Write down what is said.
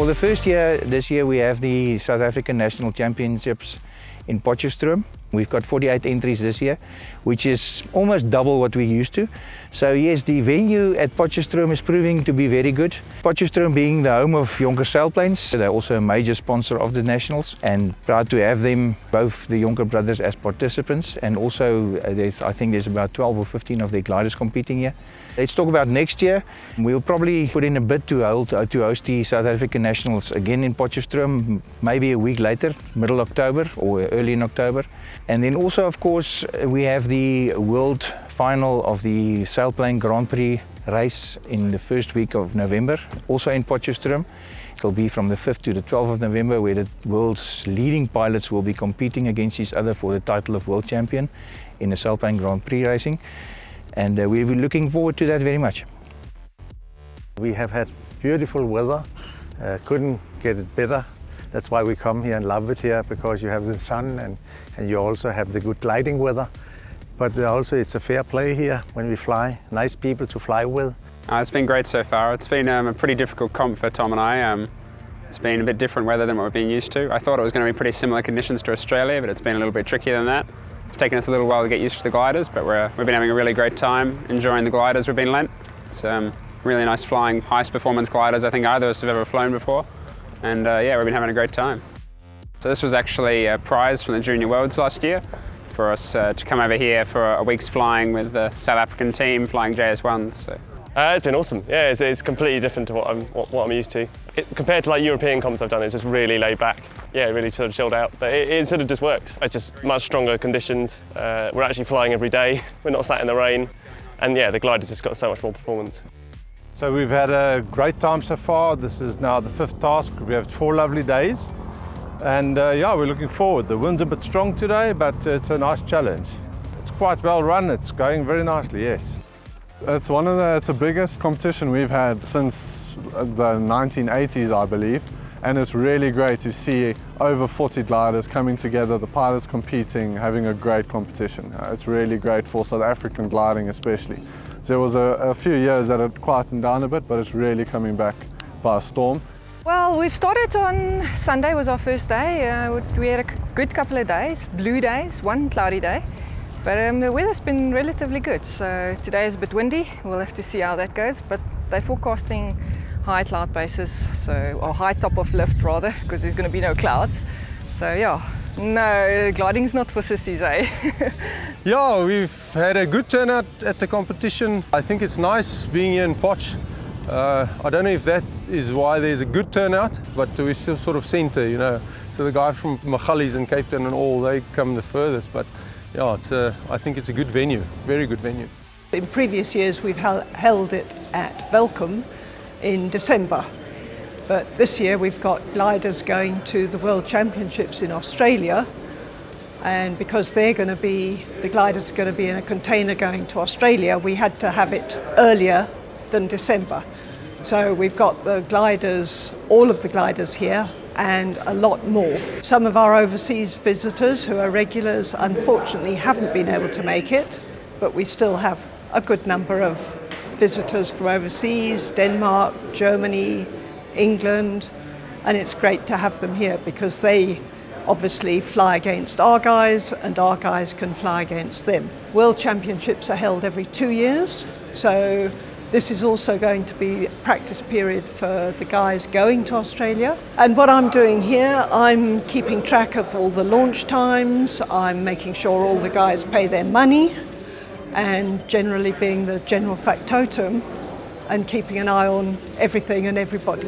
For the first year, this year we have the South African National Championships in Potchefstroom. We've got 48 entries this year, which is almost double what we used to. So yes, the venue at Potchefstroom is proving to be very good. Potchefstroom being the home of Jonker Sailplanes, they're also a major sponsor of the Nationals, and proud to have them, both the Jonker brothers, as participants, and also I think there's about 12 or 15 of their gliders competing here. Let's talk about next year. We'll probably put in a bid to host the South African Nationals again in Potchefstroom, maybe a week later, middle October or early in October. And then also, of course, we have the world final of the Sailplane Grand Prix race in the first week of November, also in Potchefstroom. It'll be from the 5th to the 12th of November, where the world's leading pilots will be competing against each other for the title of world champion in the Sailplane Grand Prix racing. And we'll be looking forward to that very much. We have had beautiful weather, couldn't get it better. That's why we come here and love it here, because you have the sun and you also have the good gliding weather. But also it's a fair play here when we fly, nice people to fly with. It's been great so far. It's been a pretty difficult comp for Tom and I. It's been a bit different weather than what we've been used to. I thought it was going to be pretty similar conditions to Australia, but it's been a little bit trickier than that. It's taken us a little while to get used to the gliders, but we've been having a really great time enjoying the gliders we've been lent. It's really nice flying, highest performance gliders I think either of us have ever flown before. And yeah, we've been having a great time. So this was actually a prize from the Junior Worlds last year for us to come over here for a week's flying with the South African team flying JS1s. So. It's been awesome. Yeah, it's completely different to what I'm used to. Compared to like European comps I've done, it's just really laid back. Yeah, really sort of chilled out. But it sort of just works. It's just much stronger conditions. We're actually flying every day. We're not sat in the rain. And yeah, the glider's just got so much more performance. So we've had a great time so far. This is now the 5th task. We have 4 lovely days. And yeah, we're looking forward. The wind's a bit strong today, but it's a nice challenge. It's quite well run. It's going very nicely, yes. It's the biggest competition we've had since the 1980s, I believe. And it's really great to see over 40 gliders coming together, the pilots competing, having a great competition. It's really great for South African gliding especially. There was a few years that it quietened down a bit, but it's really coming back by storm. Well, we've started on Sunday, was our first day. We had a good couple of days, blue days, one cloudy day. But the weather's been relatively good. So today is a bit windy. We'll have to see how that goes. But they're forecasting high cloud bases, or high top of lift rather, because there's going to be no clouds. So yeah, no, gliding's not for sissies, eh? Yeah, we've had a good turnout at the competition. I think it's nice being here in Potch. I don't know if that is why there's a good turnout, but we're still sort of centre, you know. So the guys from Magalies and Cape Town and all, they come the furthest. But yeah, I think it's a good venue, very good venue. In previous years we've held it at Welcome in December, but this year we've got gliders going to the World Championships in Australia, and because the gliders are going to be in a container going to Australia, we had to have it earlier than December. So we've got the gliders, all of the gliders here, and a lot more. Some of our overseas visitors who are regulars unfortunately haven't been able to make it, but we still have a good number of visitors from overseas, Denmark, Germany, England, and it's great to have them here because they obviously fly against our guys and our guys can fly against them. World Championships are held every 2 years, so this is also going to be a practice period for the guys going to Australia. And what I'm doing here, I'm keeping track of all the launch times, I'm making sure all the guys pay their money, and generally being the general factotum and keeping an eye on everything and everybody.